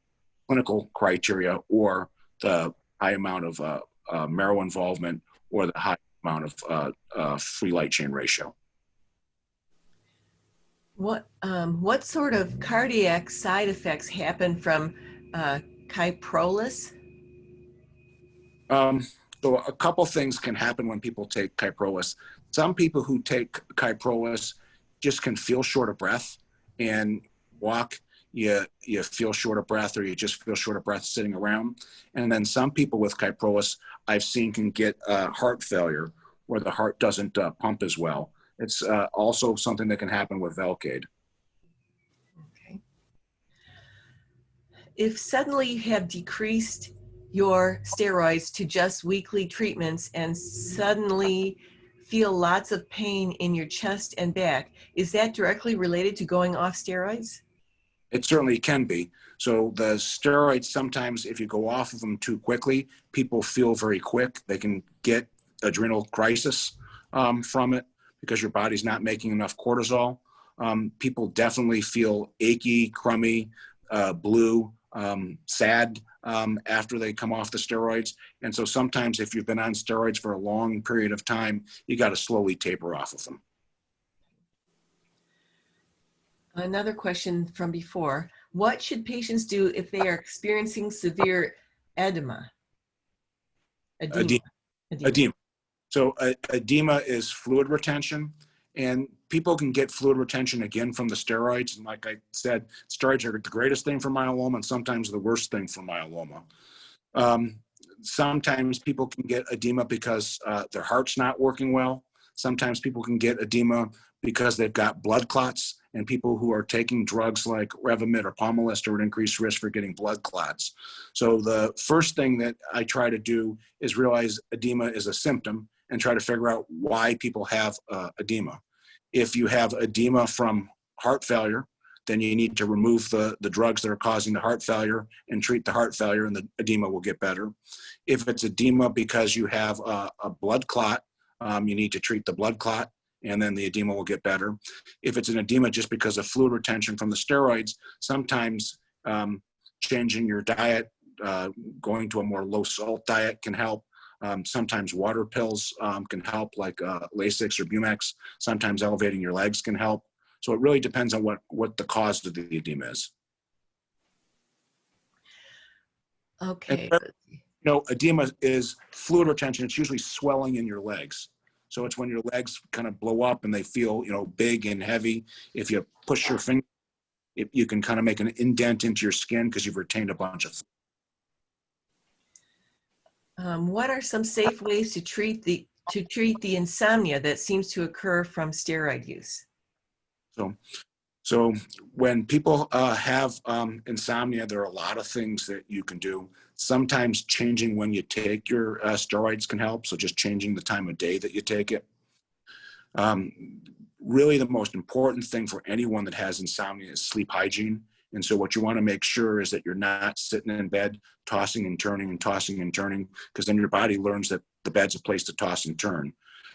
clinical criteria or the high amount of marrow involvement or the high amount of free light chain ratio. What sort of cardiac side effects happen from kyprolis? So a couple things can happen when people take Kyprolis. Some people who take Kyprolis just can feel short of breath and walk. You feel short of breath, or you just feel short of breath sitting around. And then some people with Kyprolis I've seen can get heart failure, where the heart doesn't pump as well. It's also something that can happen with Velcade. Okay. If suddenly you have decreased your steroids to just weekly treatments and suddenly feel lots of pain in your chest and back, is that directly related to going off steroids? It certainly can be. So the steroids, sometimes if you go off of them too quickly, people feel very quick. They can get adrenal crisis from it because your body's not making enough cortisol. People definitely feel achy, crummy, blue, sad after they come off the steroids. And so sometimes if you've been on steroids for a long period of time, you got to slowly taper off of them. Another question from before. What should patients do if they are experiencing severe edema? Edema. So edema is fluid retention, and people can get fluid retention again from the steroids. And like I said, steroids are the greatest thing for myeloma and sometimes the worst thing for myeloma. Sometimes people can get edema because their heart's not working well. Sometimes people can get edema because they've got blood clots, and people who are taking drugs like Revlimid or Pomalyst are at increased risk for getting blood clots. So the first thing that I try to do is realize edema is a symptom and try to figure out why people have edema. If you have edema from heart failure, then you need to remove the drugs that are causing the heart failure and treat the heart failure, and the edema will get better. If it's edema because you have a blood clot, you need to treat the blood clot, and then the edema will get better. If it's an edema just because of fluid retention from the steroids, sometimes changing your diet, going to a more low salt diet can help. Sometimes water pills can help, like Lasix or Bumex. Sometimes elevating your legs can help. So it really depends on what the cause of the edema is. Okay. And, edema is fluid retention. It's usually swelling in your legs. So it's when your legs kind of blow up and they feel, big and heavy. If you push your finger, you can kind of make an indent into your skin because you've retained a bunch of. What are some safe ways to treat the insomnia that seems to occur from steroid use? So when people have insomnia, there are a lot of things that you can do. Sometimes changing when you take your steroids can help. So just changing the time of day that you take it. Really the most important thing for anyone that has insomnia is sleep hygiene. And so what you want to make sure is that you're not sitting in bed tossing and turning and tossing and turning, because then your body learns that the bed's a place to toss and turn.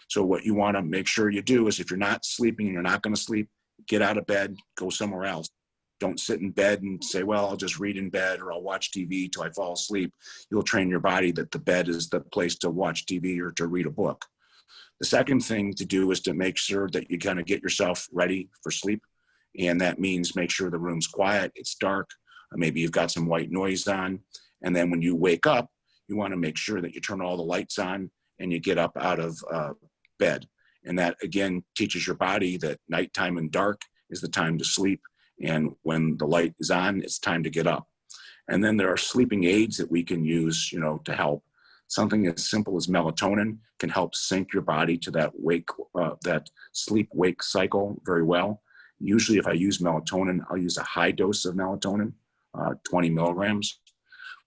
So what you want to make sure you do is, if you're not sleeping and you're not going to sleep, get out of bed, go somewhere else. Don't sit in bed and say, well, I'll just read in bed or I'll watch TV till I fall asleep. You'll train your body that the bed is the place to watch TV or to read a book. The second thing to do is to make sure that you kind of get yourself ready for sleep. And that means make sure the room's quiet, it's dark, maybe you've got some white noise on. And then when you wake up, you want to make sure that you turn all the lights on and you get up out of bed. And that, again, teaches your body that nighttime and dark is the time to sleep. And when the light is on, it's time to get up. And then there are sleeping aids that we can use, to help. Something as simple as melatonin can help sync your body to that sleep-wake cycle very well. Usually if I use melatonin, I'll use a high dose of melatonin, 20 milligrams.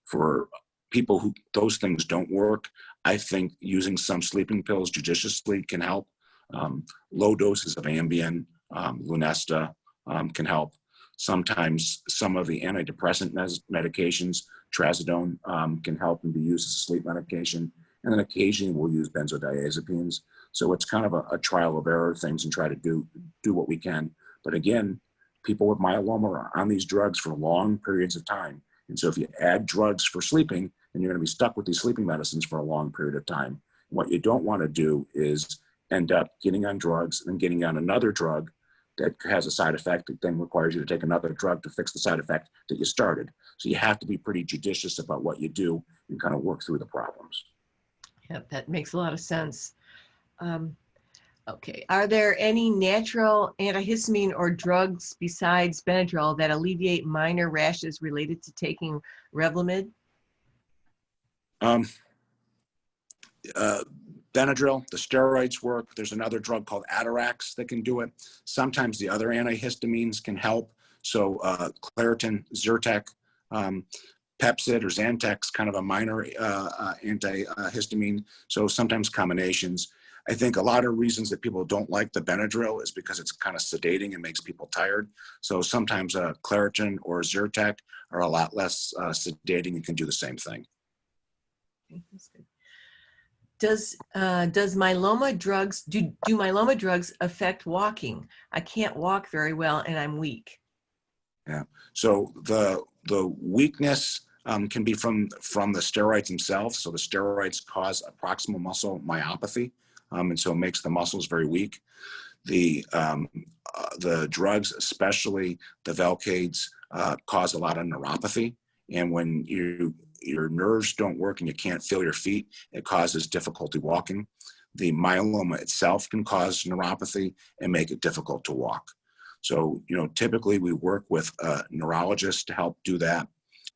For people who those things don't work, I think using some sleeping pills judiciously can help. Low doses of Ambien, Lunesta can help. Sometimes some of the antidepressant medications, trazodone, can help and be used as a sleep medication. And then occasionally we'll use benzodiazepines. So it's kind of a trial of error things and try to do what we can. But again, people with myeloma are on these drugs for long periods of time. And so if you add drugs for sleeping, then you're going to be stuck with these sleeping medicines for a long period of time. What you don't want to do is end up getting on drugs and getting on another drug that has a side effect that then requires you to take another drug to fix the side effect that you started. So you have to be pretty judicious about what you do and kind of work through the problems. Yep, that makes a lot of sense. Okay, are there any natural antihistamine or drugs besides Benadryl that alleviate minor rashes related to taking Revlimid? Um, Benadryl, the steroids work. There's another drug called Atarax that can do it. Sometimes the other antihistamines can help. So Claritin, Zyrtec, Pepcid or Xantec's kind of a minor antihistamine. So sometimes combinations. I think a lot of reasons that people don't like the Benadryl is because it's kind of sedating and makes people tired. So sometimes Claritin or Zyrtec are a lot less sedating and can do the same thing. Okay, that's good. Does myeloma drugs, do myeloma drugs affect walking? I can't walk very well and I'm weak. Yeah. So the weakness can be from the steroids themselves. So the steroids cause a proximal muscle myopathy, and so it makes the muscles very weak. The drugs, especially the Velcades, cause a lot of neuropathy, and when your nerves don't work and you can't feel your feet, it causes difficulty walking. The myeloma itself can cause neuropathy and make it difficult to walk. So, typically we work with a neurologist to help do that,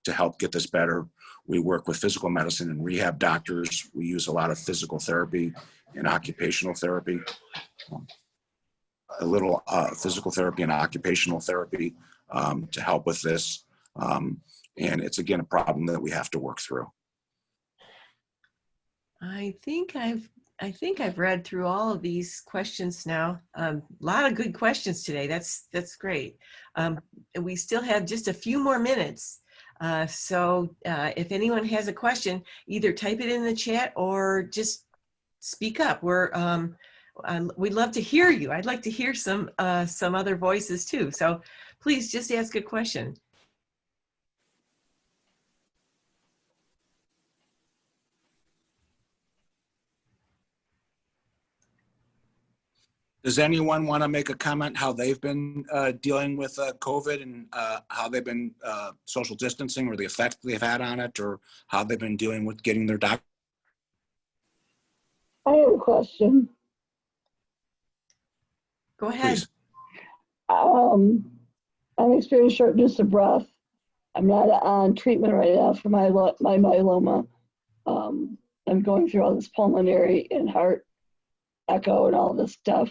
to help get this better. We work with physical medicine and rehab doctors. We use a lot of physical therapy and occupational therapy, a little physical therapy and occupational therapy to help with this. And it's, again, a problem that we have to work through. I think I've read through all of these questions now. A lot of good questions today. That's great. And we still have just a few more minutes. So if anyone has a question, either type it in the chat or just speak up. We'd love to hear you. I'd like to hear some other voices too. So please just ask a question. Does anyone want to make a comment how they've been dealing with COVID and how they've been social distancing or the effect they've had on it, or how they've been dealing with getting their doctor? I have a question. Go ahead. Please. I'm experiencing shortness of breath. I'm not on treatment right now for my myeloma. I'm going through all this pulmonary and heart echo and all this stuff,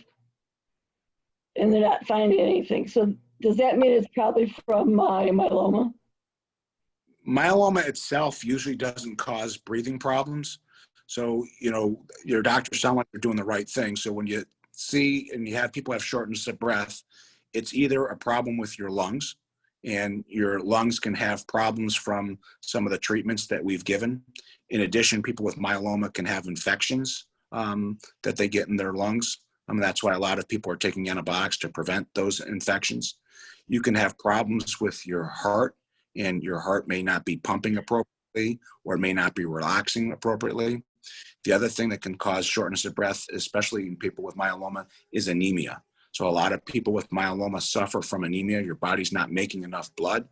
and they're not finding anything. So does that mean it's probably from my myeloma? Myeloma itself usually doesn't cause breathing problems. So, your doctors sound like they're doing the right thing. So when you see and you have people have shortness of breath, it's either a problem with your lungs, and your lungs can have problems from some of the treatments that we've given. In addition, people with myeloma can have infections that they get in their lungs. That's why a lot of people are taking antibiotics to prevent those infections. You can have problems with your heart, and your heart may not be pumping appropriately or may not be relaxing appropriately. The other thing that can cause shortness of breath, especially in people with myeloma, is anemia. So a lot of people with myeloma suffer from anemia. Your body's not making enough blood.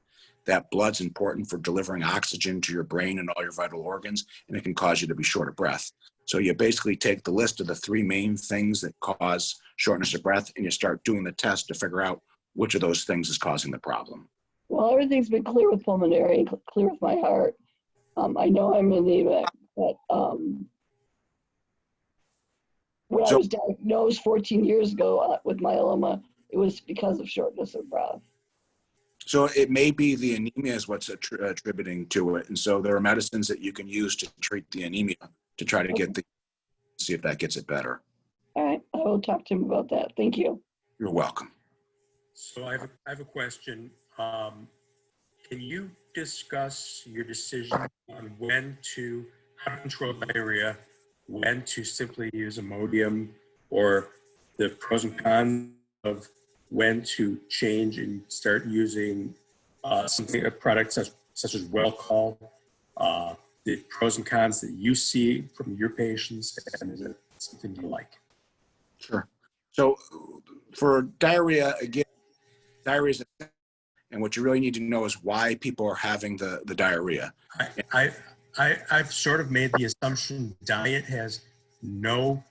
That blood's important for delivering oxygen to your brain and all your vital organs, and it can cause you to be short of breath. So you basically take the list of the three main things that cause shortness of breath, and you start doing the test to figure out which of those things is causing the problem. Well, everything's been clear with pulmonary and clear with my heart. I know I'm anemic, but when I was diagnosed 14 years ago with myeloma, it was because of shortness of breath. So it may be the anemia is what's attributing to it. And so there are medicines that you can use to treat the anemia to try to see if that gets it better. All right, I will talk to him about that. Thank you. You're welcome. So I have a question. Can you discuss your decision on when to control diarrhea, when to simply use Imodium, or the pros and cons of when to change and start using a product such as Well-Call, the pros and cons that you see from your patients, and is it something you like? Sure. So for diarrhea, again, diarrhea is and what you really need to know is why people are having the diarrhea. I I've sort of made the assumption diet has no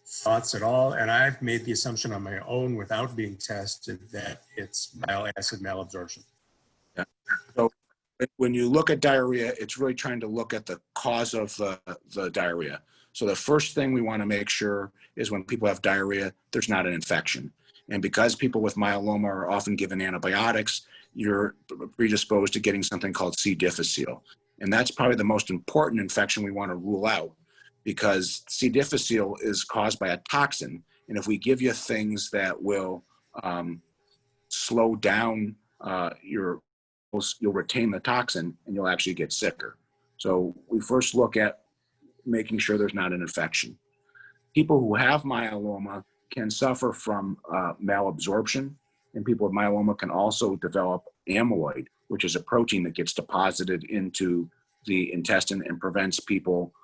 thoughts at all, and I've made the assumption on my own without being tested that it's bile acid malabsorption. Yeah. So when you look at diarrhea, it's really trying to look at the cause of the diarrhea. So the first thing we want to make sure is when people have diarrhea, there's not an infection. And because people with myeloma are often given antibiotics, you're predisposed to getting something called C. difficile. And that's probably the most important infection we want to rule out, because C. difficile is caused by a toxin. And if we give you things that will slow down you'll retain the toxin and you'll actually get sicker. So we first look at making sure there's not an infection. People who have myeloma can suffer from malabsorption, and people with myeloma can also develop amyloid, which is a protein that gets deposited into the intestine and prevents people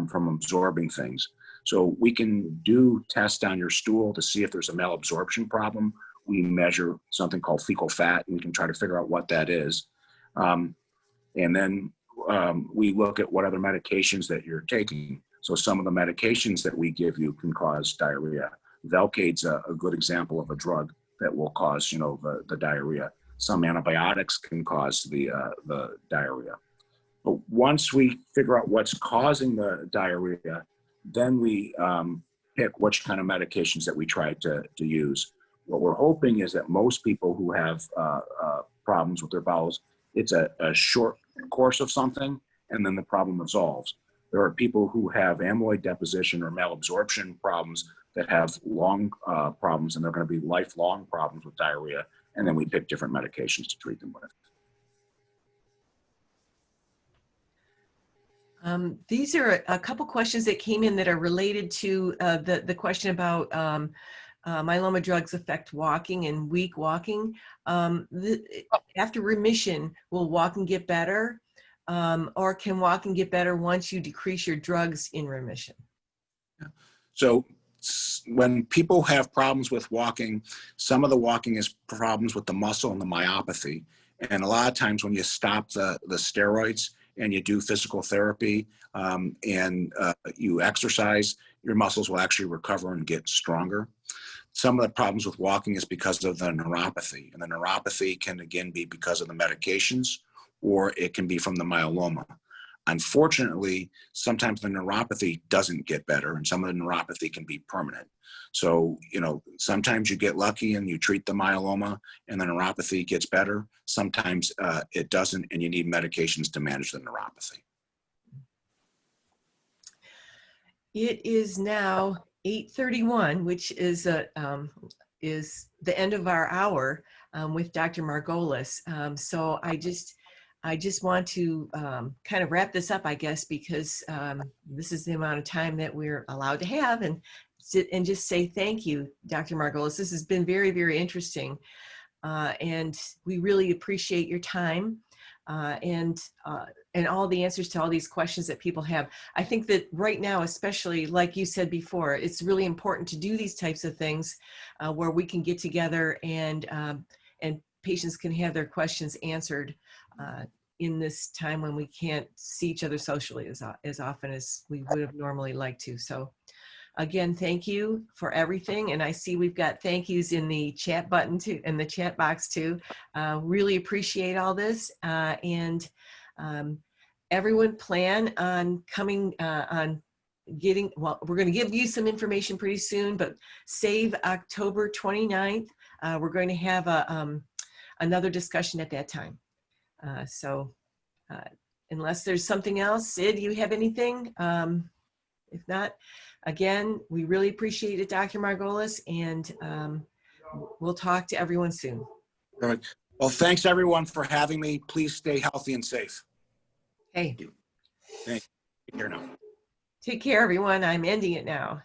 from absorbing things. So we can do tests on your stool to see if there's a malabsorption problem. We measure something called fecal fat, and we can try to figure out what that is. And then we look at what other medications that you're taking. So some of the medications that we give you can cause diarrhea. Velcade's a good example of a drug that will cause, the diarrhea. Some antibiotics can cause the diarrhea. But once we figure out what's causing the diarrhea, then we pick which kind of medications that we try to use. What we're hoping is that most people who have problems with their bowels, it's a short course of something, and then the problem resolves. There are people who have amyloid deposition or malabsorption problems that have long problems, and they're going to be lifelong problems with diarrhea, and then we pick different medications to treat them with. These are a couple questions that came in that are related to the question about myeloma drugs affect walking and weak walking. After remission, will walking get better? Or can walking get better once you decrease your drugs in remission? So when people have problems with walking, some of the walking is problems with the muscle and the myopathy. And a lot of times when you stop the steroids and you do physical therapy and you exercise, your muscles will actually recover and get stronger. Some of the problems with walking is because of the neuropathy. And the neuropathy can, again, be because of the medications, or it can be from the myeloma. Unfortunately, sometimes the neuropathy doesn't get better, and some of the neuropathy can be permanent. So, sometimes you get lucky and you treat the myeloma and the neuropathy gets better. Sometimes it doesn't, and you need medications to manage the neuropathy. It is now 8:31, which is the end of our hour with Dr. Margolis. So I just want to kind of wrap this up, I guess, because this is the amount of time that we're allowed to have, and just say thank you, Dr. Margolis. This has been very, very interesting, and we really appreciate your time and all the answers to all these questions that people have. I think that right now, especially like you said before, it's really important to do these types of things where we can get together and patients can have their questions answered in this time when we can't see each other socially as often as we would have normally liked to. So again, thank you for everything. And I see we've got thank yous in the chat button too, in the chat box too. Really appreciate all this. Everyone plan on coming on getting, well, we're going to give you some information pretty soon, but save October 29th. We're going to have another discussion at that time. Unless there's something else, Sid, you have anything? If not, again, we really appreciate it, Dr. Margolis, and we'll talk to everyone soon. All right. Well, thanks everyone for having me. Please stay healthy and safe. Hey. Thank you. Take care now. Take care, everyone. I'm ending it now.